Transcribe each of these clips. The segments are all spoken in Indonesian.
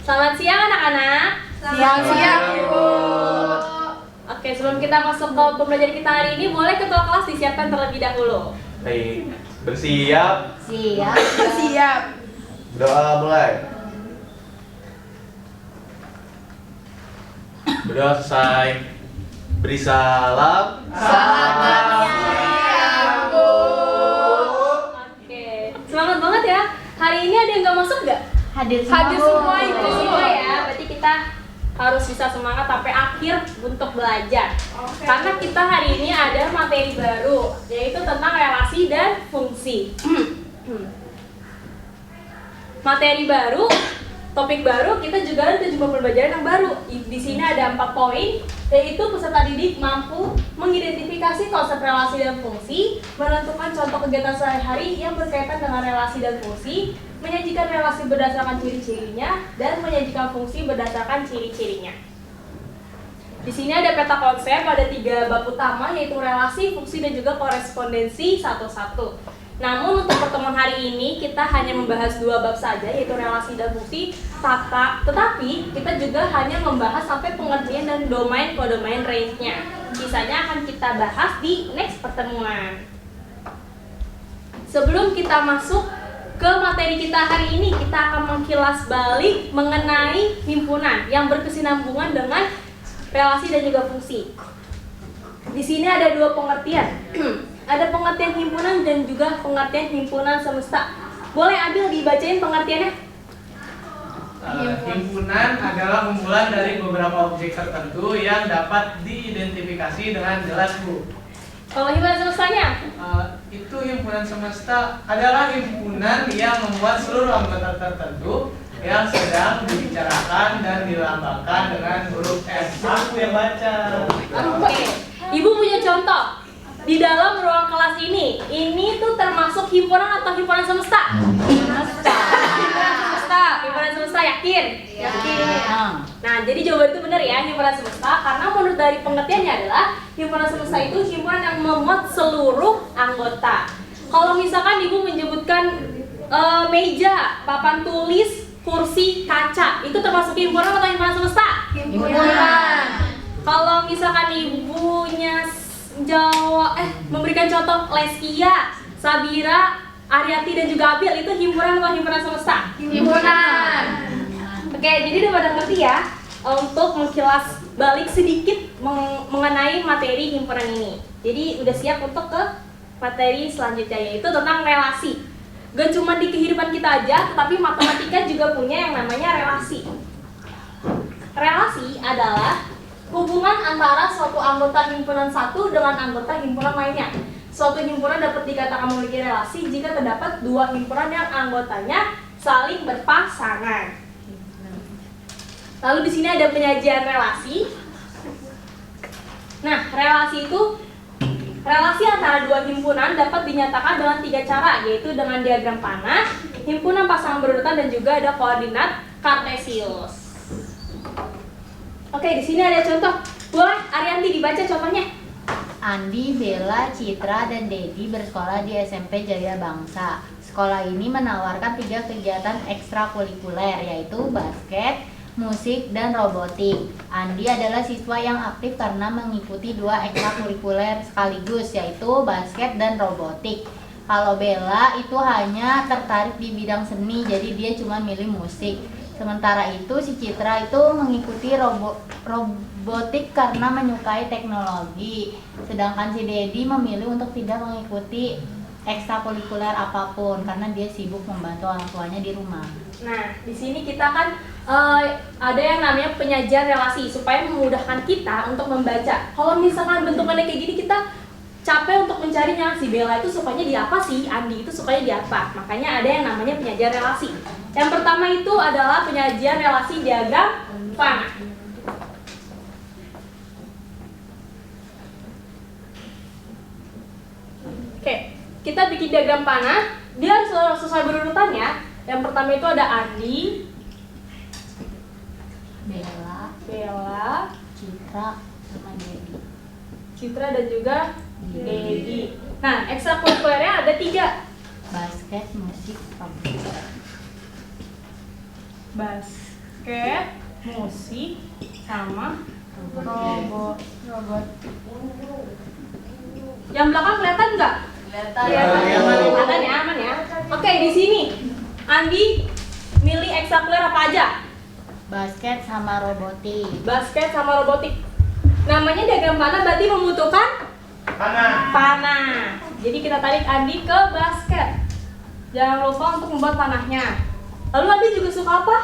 Selamat siang anak-anak. Siang-siang, Ibu. Oke, sebelum kita masuk ke pembelajaran kita hari ini, boleh ketua kelas disiapkan terlebih dahulu. Baik, bersiap. Siap. Doa mulai. Berdoa selesai. Beri salam. Selamat siang, Bu. Oke, semangat banget ya. Hari ini ada yang nggak masuk nggak? Hadir Semua itu semua ya. Berarti kita harus bisa semangat sampai akhir untuk belajar. Karena kita hari ini ada materi baru, yaitu tentang relasi dan fungsi. Materi baru, topik baru, kita juga ada 70 pembelajaran yang baru. Di sini ada 4 poin, yaitu peserta didik mampu mengidentifikasi konsep relasi dan fungsi, menentukan contoh kegiatan sehari-hari yang berkaitan dengan relasi dan fungsi, menyajikan relasi berdasarkan ciri-cirinya, dan menyajikan fungsi berdasarkan ciri-cirinya. Di sini ada peta konsep, ada 3 bab utama, yaitu relasi, fungsi, dan juga korespondensi satu-satu. Namun untuk pertemuan hari ini kita hanya membahas 2 bab saja, yaitu relasi dan fungsi. Tetapi kita juga hanya membahas sampai pengertian dan domain kodomain range-nya. Sisanya akan kita bahas di next pertemuan. Sebelum kita masuk ke materi kita hari ini, kita akan mengkilas balik mengenai himpunan yang berkesinambungan dengan relasi dan juga fungsi. Di sini ada 2 pengertian. Ada pengertian himpunan dan juga pengertian himpunan semesta. Boleh Adil dibacain pengertiannya? Himpunan adalah kumpulan dari beberapa objek tertentu yang dapat diidentifikasi dengan jelas, Bu. Kalau himpunan semestanya? Itu himpunan semesta adalah himpunan yang membuat seluruh anggota tertentu yang sedang dibicarakan dan dilambangkan dengan huruf S. Aku yang baca. Oke. Ibu punya contoh. Di dalam ruang kelas ini tuh termasuk himpunan atau himpunan semesta? Himpunan semesta, yakin? Yakin. Nah, jadi jawaban itu benar ya, himpunan semesta, karena menurut dari pengertiannya adalah himpunan semesta itu himpunan yang memuat seluruh anggota. Kalau misalkan ibu menyebutkan meja, papan tulis, kursi, kaca, itu termasuk himpunan atau himpunan semesta? Himpunan. Kalau misalkan ibunya memberikan contoh Leskia, Sabira, Ariati dan juga Abil, itu himpunan atau himpunan semesta? Himpunan. Oke, jadi udah pada ngerti ya untuk mengkilas balik sedikit mengenai materi himpunan ini. Jadi udah siap untuk ke materi selanjutnya, yaitu tentang relasi. Gak cuma di kehidupan kita aja, tetapi matematika juga punya yang namanya relasi. Relasi adalah hubungan antara suatu anggota himpunan satu dengan anggota himpunan lainnya. Suatu himpunan dapat dikatakan memiliki relasi jika terdapat 2 himpunan yang anggotanya saling berpasangan. Lalu di sini ada penyajian relasi. Nah, relasi antara 2 himpunan dapat dinyatakan dengan 3 cara, yaitu dengan diagram panah, himpunan pasangan berurutan, dan juga ada koordinat kartesius. Oke, di sini ada contoh. Boleh Arianti dibaca contohnya? Andi, Bella, Citra, dan Dedi bersekolah di SMP Jaya Bangsa. Sekolah ini menawarkan 3 kegiatan ekstrakurikuler, yaitu basket, musik, dan robotik. Andi adalah siswa yang aktif karena mengikuti 2 ekstrakurikuler sekaligus, yaitu basket dan robotik. Kalau Bella itu hanya tertarik di bidang seni, jadi dia cuma milih musik. Sementara itu si Citra itu mengikuti robotik karena menyukai teknologi. Sedangkan si Dedi memilih untuk tidak mengikuti ekstrakurikuler apapun karena dia sibuk membantu orang tuanya di rumah. Nah, di sini kita kan ada yang namanya penyajian relasi supaya memudahkan kita untuk membaca. Kalau misalkan bentukannya kayak gini, kita capek untuk mencarinya. Si Bella itu sukanya di apa sih? Andi itu sukanya di apa? Makanya ada yang namanya penyajian relasi. Yang pertama itu adalah penyajian relasi diagram panah. Oke, kita bikin diagram panah. Dia harus sesuai berurutan ya. Yang pertama itu ada Andi, Bella, Citra, sama Dedi. Citra dan juga Dedi. Nah, ekstrakurikulernya ada 3. Basket, musik, robotik. basket, musik, sama robot. Yang belakang kelihatan nggak? Kelihatan ya, aman ya. Oke, di sini Andi milih ekstrakurikuler apa aja? Basket sama robotik. Basket sama robotik. Namanya diagram panah berarti membutuhkan panah. Jadi kita tarik Andi ke basket. Jangan lupa untuk membuat panahnya. Lalu Andi juga suka apa?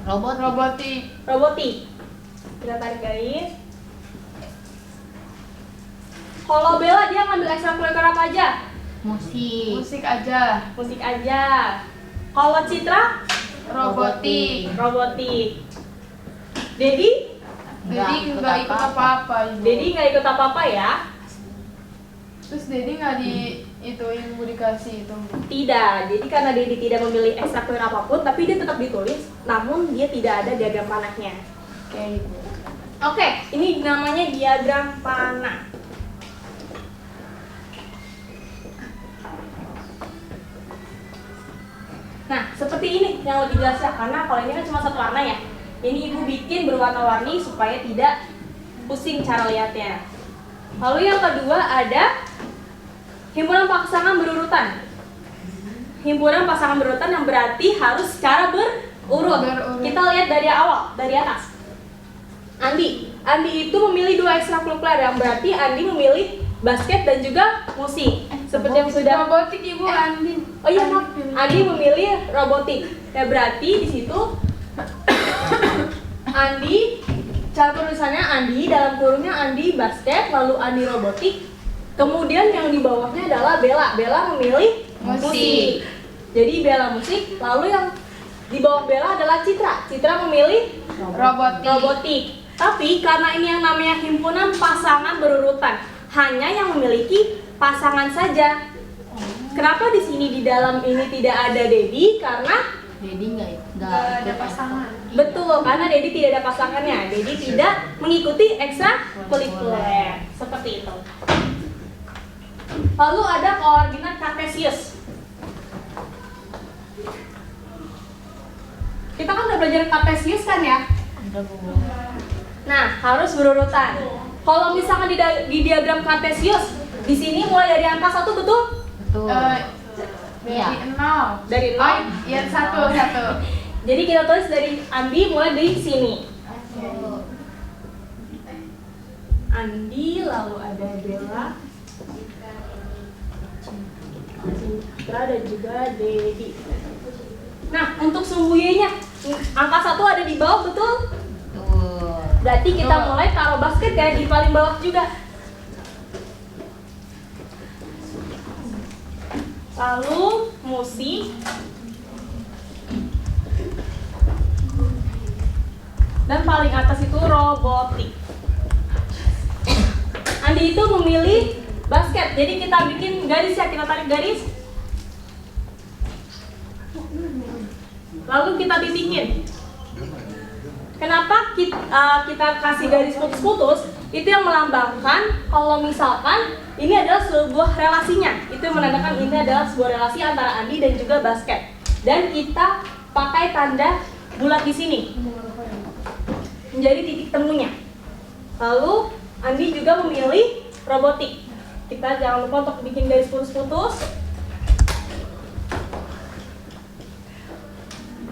Robotik. Robotik. Kita tarik garis. Kalau Bella dia ngambil ekstrakurikuler apa aja? Musik. Musik aja. Musik aja. Kalau Citra? Robotik. Robotik. Dedi? Dedi nggak ikut apa-apa. Ibu. Dedi nggak ikut apa-apa ya? Terus Dedi nggak ituin Bu dikasih itu. Tidak. Jadi karena Dedi tidak memilih ekstrakurikuler apapun, tapi dia tetap ditulis, namun dia tidak ada diagram panahnya. Oke, Ibu. Oke, ini namanya diagram panah. Nah, seperti ini yang lebih jelas ya, karena kalau ini kan cuma satu warna ya. Ini ibu bikin berwarna-warni supaya tidak pusing cara lihatnya. Lalu yang kedua ada himpunan pasangan berurutan. Himpunan pasangan berurutan yang berarti harus secara berurut. Kita lihat dari awal, dari atas. Andi itu memilih 2 ekstrakurikuler yang berarti Andi memilih basket dan juga musik. Seperti yang sudah Robotik Ibu Andin. Oh iya, maaf. Andi memilih robotik. Ya berarti di situ Andi, cara tulisannya Andi, dalam kurungnya Andi basket, lalu Andi robotik. Kemudian yang di bawahnya adalah Bella. Bella memilih musik. Jadi Bella musik, lalu yang di bawah Bella adalah Citra. Citra memilih robotik. Tapi karena ini yang namanya himpunan pasangan berurutan, hanya yang memiliki pasangan saja. Kenapa di sini di dalam ini tidak ada Dedi? Karena Dedi nggak Ada pasangan. betul, karena Dedi tidak ada pasangannya. Dedi tidak mengikuti ekstrakurikuler. Seperti itu. Lalu ada koordinat kartesius. Kita kan udah belajar kartesius kan ya? Nah, harus berurutan. Kalau misalkan di diagram kartesius, di sini mulai dari angka 1 betul? Betul. Dari 0. Dari 0. Oh, iya 1. Jadi kita tulis dari Andi mulai dari sini. Andi, lalu ada Bella, Citra dan juga Dedi. Nah, untuk sumbu Y-nya, angka 1 ada di bawah, betul? Betul. Berarti kita mulai taruh basket ya di paling bawah juga. Lalu musik dan paling atas itu robotik. Andi itu memilih basket, jadi kita bikin garis ya, kita tarik garis. Lalu kita titikin. Kenapa kita kasih garis putus-putus? Itu yang melambangkan kalau misalkan ini adalah sebuah relasinya. Itu yang menandakan ini adalah sebuah relasi antara Andi dan juga basket. Dan kita pakai tanda bulat di sini menjadi titik temunya. Lalu Andi juga memilih robotik. Kita jangan lupa untuk bikin garis putus-putus.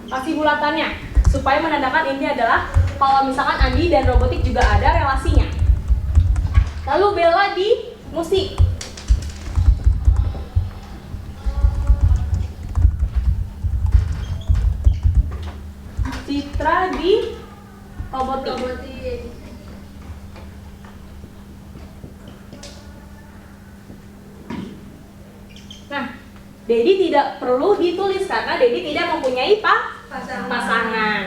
Kasih bulatannya supaya menandakan ini adalah kalau misalkan Andi dan robotik juga ada relasinya. Lalu Bella di musik. Citra di robotik. Nah, Dedi tidak perlu ditulis karena Dedi tidak mempunyai pasangan.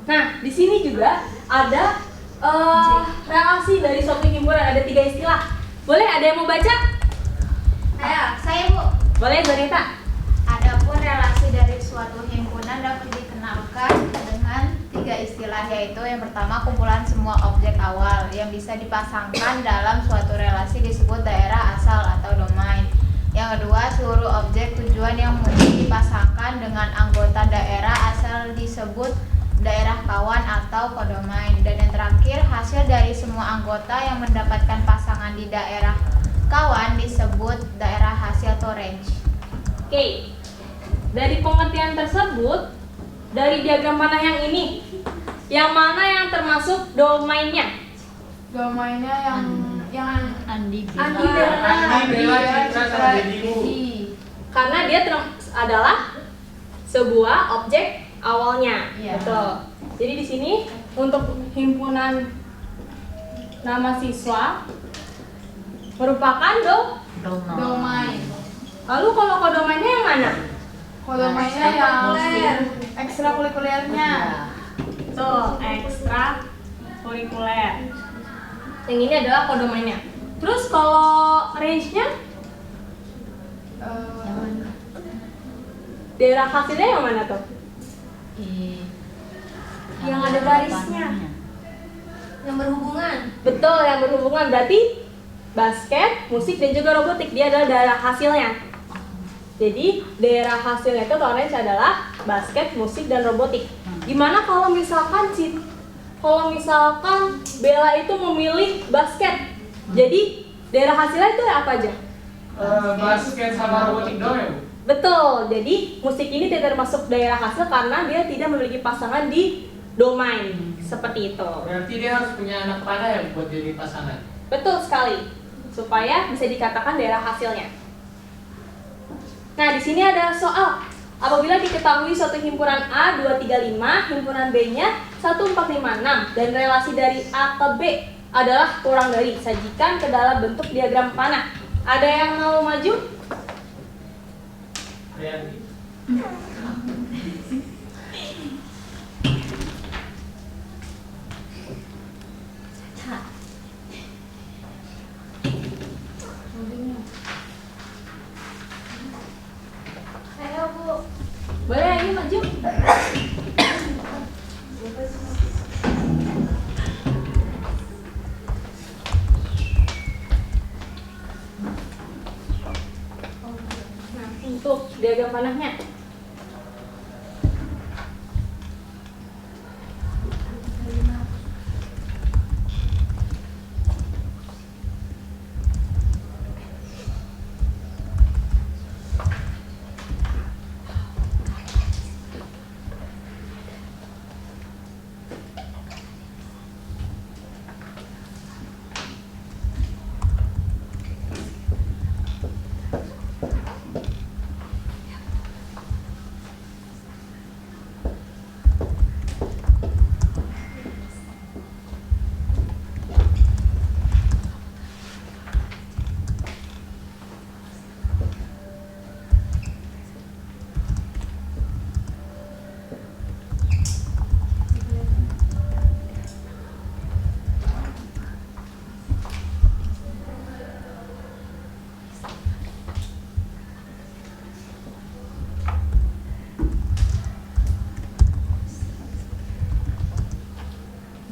Nah, di sini juga ada relasi dari suatu himpunan, ada 3 istilah. Boleh ada yang mau baca? Saya Bu. Boleh, Zonita. Adapun relasi dari suatu himpunan dapat dikenalkan dengan 3 istilah, yaitu yang pertama kumpulan semua objek awal yang bisa dipasangkan dalam suatu relasi disebut daerah asal atau domain. Yang kedua seluruh objek tujuan yang memiliki dipasangkan dengan anggota daerah asal disebut daerah kawan atau kodomain. Dan yang terakhir, hasil dari semua anggota yang mendapatkan pasangan di daerah kawan disebut daerah hasil atau range. Oke, dari pengertian tersebut, dari diagram panah yang ini, yang mana yang termasuk domainnya? Domainnya yang Andi Andi Bella. Andi, Bella, Citra, sama Dedimu. Karena dia adalah sebuah objek awalnya. Iya. Betul. Jadi di sini untuk himpunan nama siswa merupakan domain. Lalu kalau kodomainnya yang mana? Kodomainnya yang ekstrakurikulernya. Tuh, ekstra kurikuler. Yang ini adalah kodomainnya. Terus kalau range-nya, daerah hasilnya yang mana tuh? Yang ada garisnya. Yang berhubungan. Betul, yang berhubungan. Berarti basket, musik, dan juga robotik. Dia adalah daerah hasilnya. Jadi daerah hasilnya itu orange adalah basket, musik, dan robotik. Gimana kalau misalkan Bella itu memilih basket? Jadi daerah hasilnya itu apa aja? Basket sama robotik doang ya, Bu? Betul. Jadi musik ini tidak termasuk daerah hasil karena dia tidak memiliki pasangan di domain. Seperti itu. Berarti dia harus punya anak panah ya buat jadi pasangan. Betul sekali. Supaya bisa dikatakan daerah hasilnya. Nah, di sini ada soal. Apabila diketahui suatu himpunan A 235, himpunan B-nya 1456 dan relasi dari A ke B adalah kurang dari, sajikan ke dalam bentuk diagram panah. Ada yang mau maju? Rianti. Ayo Bu. Boleh, ayo maju. Nah, untuk diagram panahnya.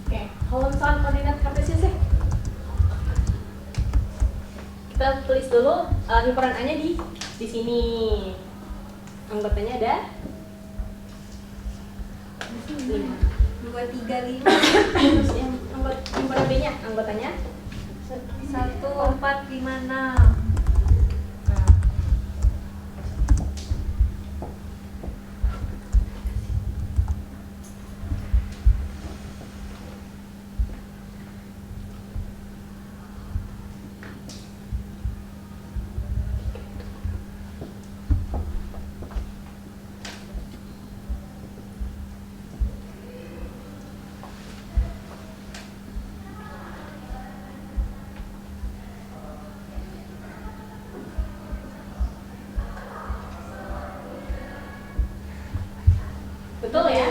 Oke, kalau misalkan koordinat kartesius kita tulis dulu himpunan A-nya di sini. Anggotanya ada 235 terus yang himpunan B-nya anggotanya 1456. betul ya?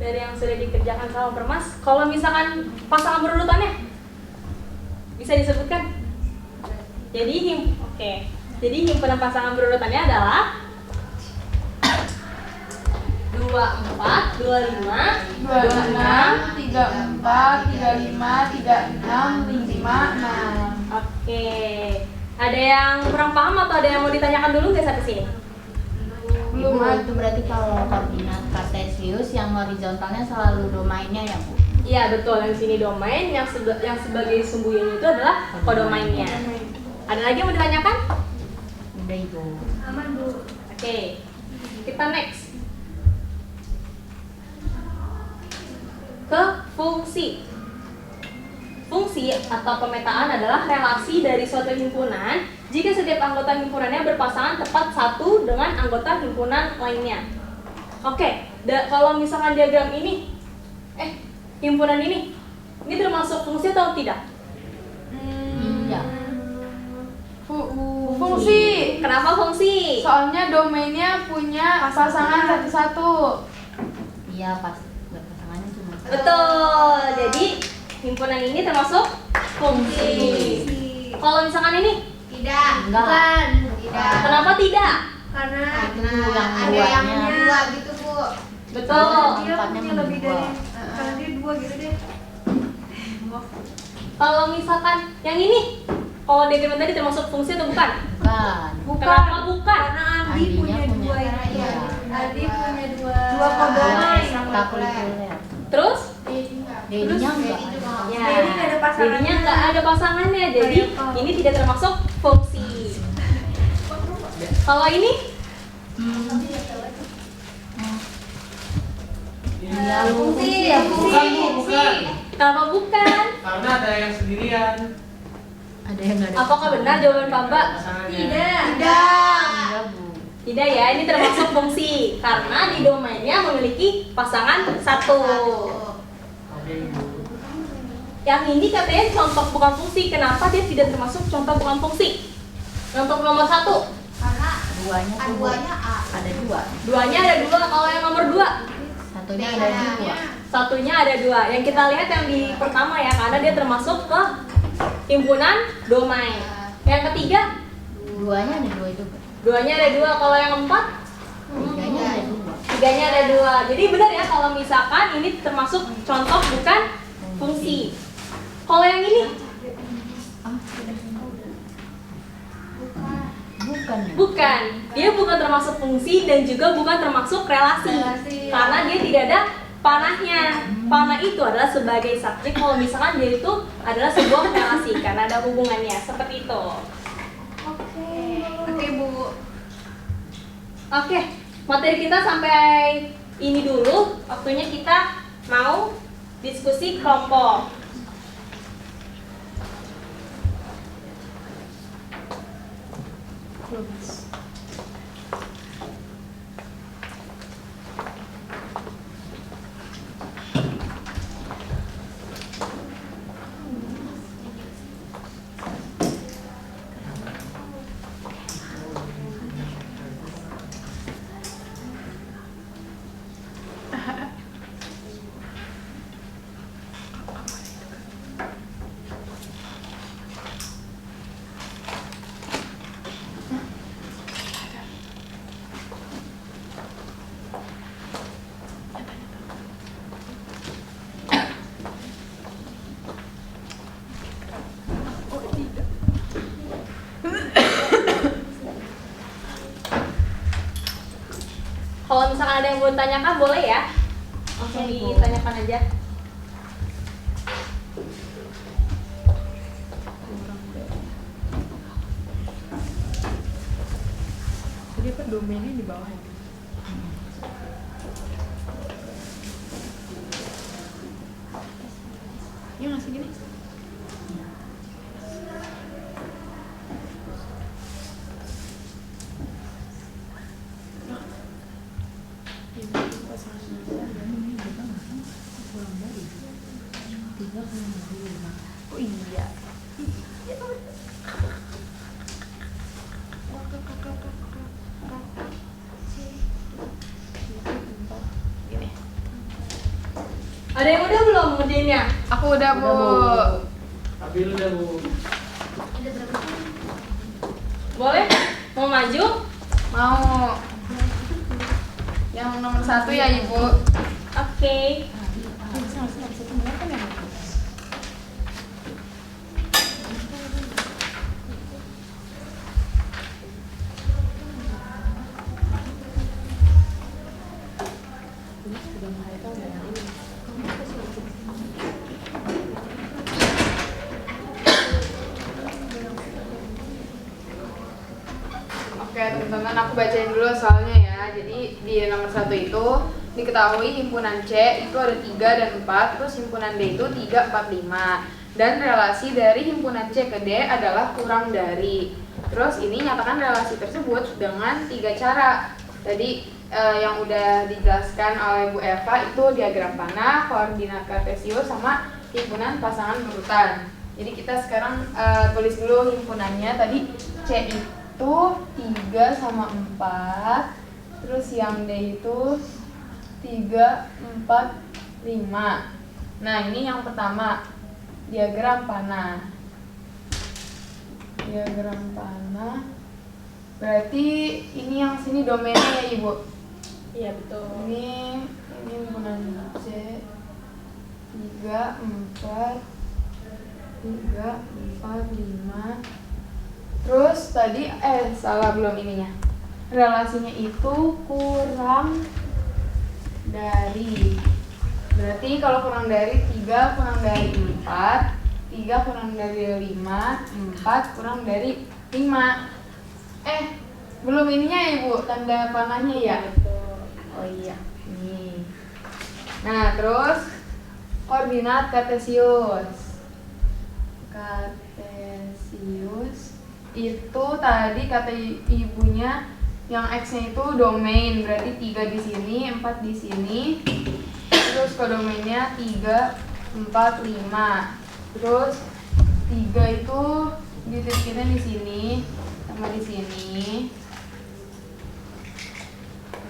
Dari yang sudah dikerjakan sama Permas. Kalau misalkan pasangan berurutannya bisa disebutkan. Jadi Jadi himpunan pasangan berurutannya adalah 24, 25, 26, 34, 35, 36, 56. Oke. Ada yang kurang paham atau ada yang mau ditanyakan dulu nggak sampai sini? Belum Ibu, ada. itu berarti kalau koordinat kartesius yang horizontalnya selalu domainnya ya, Bu? Iya betul, yang sini domain, yang sebagai sumbunya itu adalah kodomainnya. Ada lagi yang mau ditanyakan? Udah, Ibu. Aman, Bu. Oke, kita next ke fungsi. Fungsi atau pemetaan adalah relasi dari suatu himpunan jika setiap anggota himpunannya berpasangan tepat satu dengan anggota himpunan lainnya. Oke, kalau misalkan diagram ini, himpunan ini termasuk fungsi atau tidak? Iya. Fungsi. Kenapa fungsi? Soalnya domainnya punya pasangan satu-satu. Iya, pas berpasangannya cuma satu. Betul. Jadi himpunan ini termasuk fungsi. Kalau misalkan ini, Tidak. Enggak. Tidak. kenapa tidak? Karena Itu yang Ada yang duanya. dua gitu, Bu. Betul. dia Tempatnya punya lebih berdua. dari karena dia dua gitu deh. Kalau misalkan yang ini, kalau diagram tadi termasuk fungsi atau bukan? Bukan. Kenapa bukan? Karena Andi Andinya punya punya. dua ini. Iya. Andi punya dua Dua kodomain. Ekstrakurikuler. Terus? Dedinya enggak. Ya, Jadi nggak ada pasangannya. jadinya nggak ada pasangannya, jadi Kayak ini tidak termasuk fungsi. Kalau ini, Iya, Fungsi. ya, Bu. Bukan, Bu, bukan. kenapa bukan? Karena ada yang sendirian. Ada yang enggak ada. Apakah benar jawaban Pak Mbak? Pasangannya. Tidak. Enggak, Bu. Tidak ya, ini termasuk fungsi karena di domainnya memiliki pasangan satu. Oke, Bu. Yang ini katanya contoh bukan fungsi. Kenapa dia tidak termasuk contoh bukan fungsi? Untuk nomor 1, Karena Duanya tuh, Bu. duanya A. Ada dua. duanya ada 2. Kalau yang nomor 2, Satunya ada dua. satunya ada 2. Yang kita lihat yang di pertama ya, karena dia termasuk ke himpunan domain. Yang ketiga, Duanya ada dua itu, Bu. duanya ada 2. Kalau yang keempat, Tiganya ada dua. tiganya ada 2. Jadi benar ya kalau misalkan ini termasuk contoh bukan fungsi. Kalau yang ini Bukan ya? bukan, dia bukan termasuk fungsi dan juga bukan termasuk relasi, karena dia tidak ada panahnya. Panah itu adalah sebagai subjek kalau misalkan dia itu adalah sebuah relasi karena ada hubungannya seperti itu. Oke, Bu. Oke, materi kita sampai ini dulu. Waktunya kita mau diskusi kelompok. Kalau misalkan ada yang mau ditanyakan boleh ya, langsung ditanyakan aja. Jadi apa domainnya di bawah ya? Iya nggak sih gini? Oh iya. Ada yang udah belum ngerjainnya? Aku udah, Bu. Tapi lu udah, Bu. Boleh? Mau maju? Mau. Yang nomor 1 ya, Ibu. Oke. Oke teman-teman, aku bacain dulu soalnya ya. Jadi di nomor 1 itu diketahui himpunan C itu ada 3 dan 4, terus himpunan D itu 3, 4, 5. Dan relasi dari himpunan C ke D adalah kurang dari. Terus ini nyatakan relasi tersebut dengan 3 cara. Tadi yang udah dijelaskan oleh Bu Eva itu diagram panah, koordinat kartesius, sama himpunan pasangan berurutan. Jadi kita sekarang tulis dulu himpunannya. Tadi C itu 3 sama 4, terus yang D itu 3, 4, 5. Nah ini yang pertama, diagram panah. Diagram panah berarti ini yang sini domainnya ya Ibu. Iya betul. Ini himpunan C 3, 4, 5. Terus tadi salah belum ininya. Relasinya itu kurang dari. Berarti kalau kurang dari 3 kurang dari 4, 3 kurang dari 5, 4 kurang dari 5. Belum ininya ya Ibu, tanda panahnya ya? Betul. Oh iya, nih. Nah, terus koordinat kartesius. Kartesius itu tadi kata ibunya yang X-nya itu domain, berarti 3 di sini, 4 di sini. Terus kodomainnya 3, 4, 5. Terus 3 itu dititipinnya di sini sama di sini.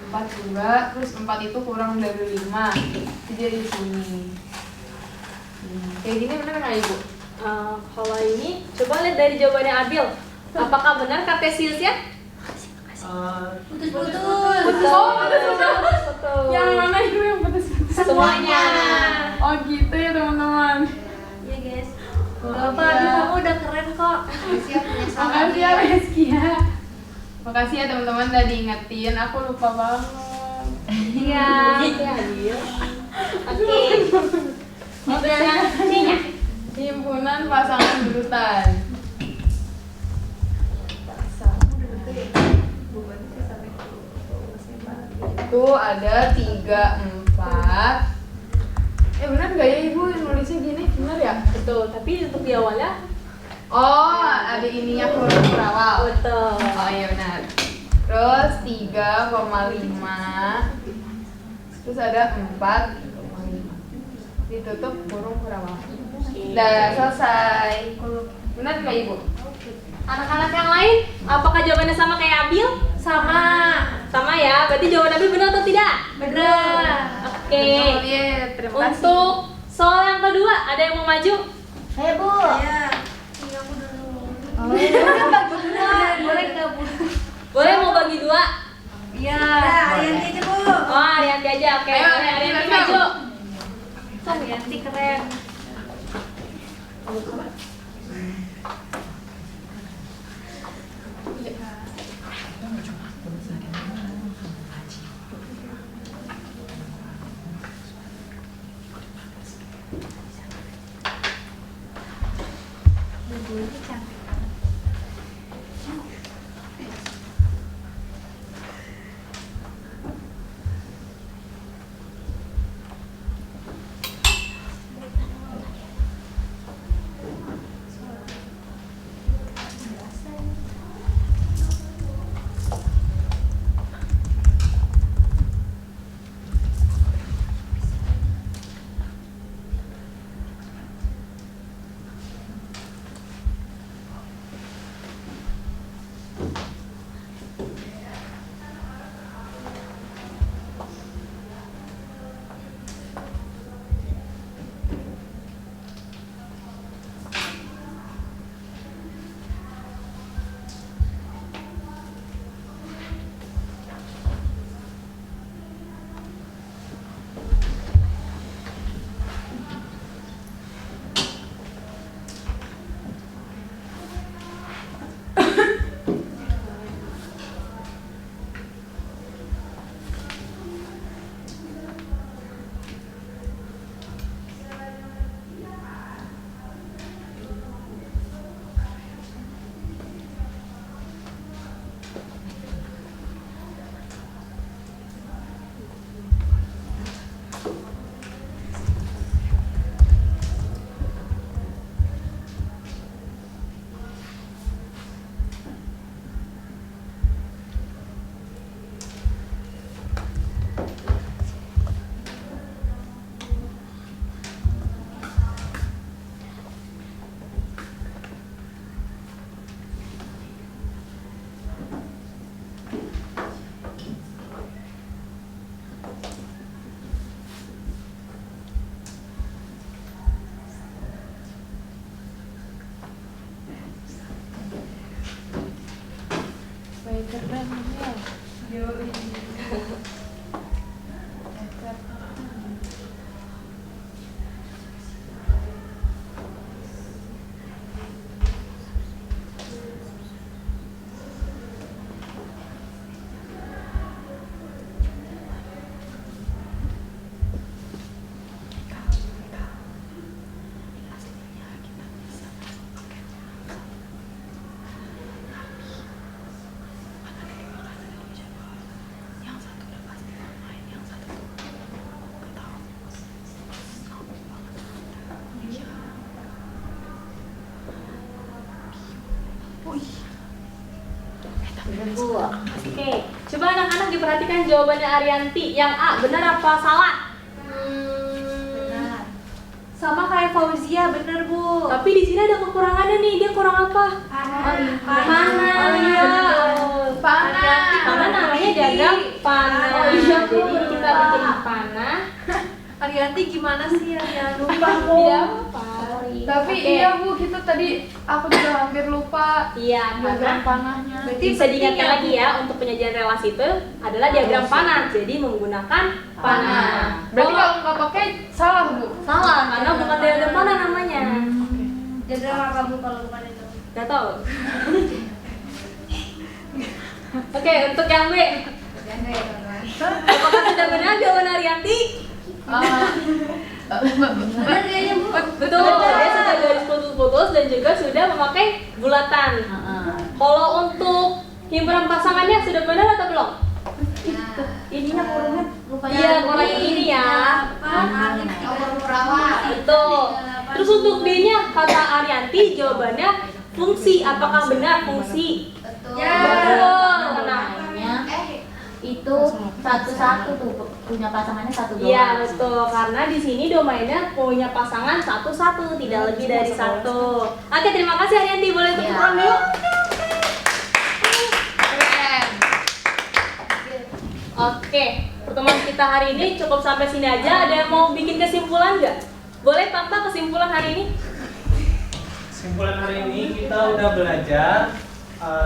4 juga, terus 4 itu kurang dari 5. Jadi di sini. Kayak gini bener nggak Ibu? Kalau ini coba lihat dari jawabannya Abil. Apakah benar kartesiusnya? Putus-putus. Betul. Yang mana Ibu yang putus-putus? Semuanya. Oh gitu ya teman-teman. Iya guys. Gak apa, Abil kamu udah keren kok. Siap punya salah. Makasih ya Rizky ya. Makasih ya teman-teman udah diingetin. Aku lupa banget. Iya. Abil. Oke. Oke. Himpunan pasangan berurutan. Itu ada 3, 4. Benar nggak ya Ibu nulisnya gini? Benar ya? Betul, tapi untuk di awalnya Oh, ada ininya huruf berawal. betul. Oh iya benar. Terus 3,5. Terus ada 4,5. Ditutup kurung berawal. Udah selesai. Benar nggak Ibu? Anak-anak yang lain, apakah jawabannya sama kayak Abil? Sama. Sama ya, berarti jawaban Abil benar atau tidak? Benar. Oke. Betul, ya, terima kasih. Untuk soal yang kedua, ada yang mau maju? Ayo Bu. Ya. Ini aku dulu. Boleh nggak Bu? Boleh mau bagi dua? Iya. Nah, Arianti aja Bu. Oh, Arianti aja, oke. Ayo, Boleh, Arianti Arianti. maju. Arianti keren. Oke, coba anak-anak diperhatikan jawabannya Arianti. Yang A, benar apa salah? Benar. Sama kayak Fauzia, bener Bu. Tapi di sini ada kekurangannya nih. Dia kurang apa? Panah. Oh iya. Panah. Panah namanya diagram panah. Oh iya, Jadi aku baru kita tahu. bikin panah. Arianti gimana sih? Jangan lupa Bu. Tidak apa. Tapi Oke. iya Bu, kita tadi aku juga hampir lupa Iya, diagram panah. panahnya. Berarti Bisa diingatkan penting ya, lagi ya, untuk penyajian relasi itu adalah diagram panah. Jadi menggunakan panah. Berarti kalau nggak pakai salah Bu. Salah, karena bukan diagram panah namanya. Jadi apa Bu kalau bukan itu? Gak tau. Oke, untuk yang B, apakah sudah benar jawaban Arianti? Bener kayaknya Bu. Betul, dia sudah garis putus-putus dan juga sudah memakai bulatan. Kalau untuk himpunan pasangannya sudah benar atau belum? Ininya kurungnya. Iya, kurang ini ya. Betul. Terus untuk D-nya kata Arianti jawabannya fungsi. Apakah benar fungsi? Ya. Betul. Nah, Itu satu-satu tuh punya pasangannya satu doang. iya betul, karena di sini domainnya punya pasangan satu-satu, tidak lebih dari satu. Oke, terima kasih Arianti, boleh tepuk Iya. tangan dulu. Keren. Oke, pertemuan kita hari ini cukup sampai sini aja. Ada yang mau bikin kesimpulan nggak? Boleh Tanta kesimpulan hari ini? Kesimpulan hari ini kita udah belajar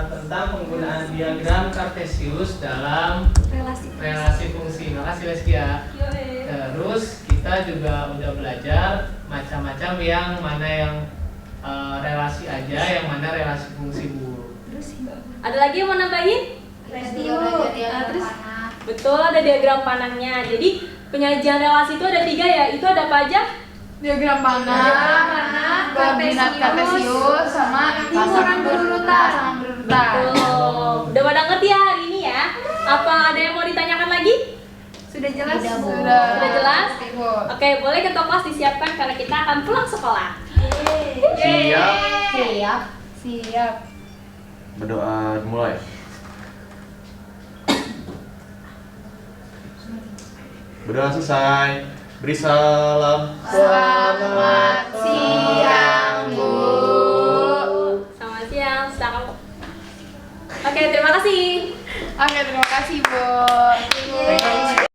tentang penggunaan diagram Kartesius dalam relasi fungsi. Makasih Leskia. Terus kita juga udah belajar macam-macam yang mana yang relasi aja, yang mana relasi fungsi Bu. Ada lagi yang mau nambahin? Terus Betul, ada diagram panahnya. Jadi penyajian relasi itu ada 3 ya. Itu ada apa aja? Diagram panah, koordinat Kartesius, sama pasangan berurutan. Betul. Udah pada ngerti ya hari ini ya? Apa ada yang mau ditanyakan lagi? sudah jelas Udah, Bu. Bu. Sudah jelas? Bu. Oke, boleh ketua kelas disiapkan karena kita akan pulang sekolah. Siap. Siap. Siap. Berdoa mulai. Berdoa selesai. Beri salam. Selamat siang, Bu. Selamat siang, selamat. Oke, terima kasih. Oke, terima kasih, Bu.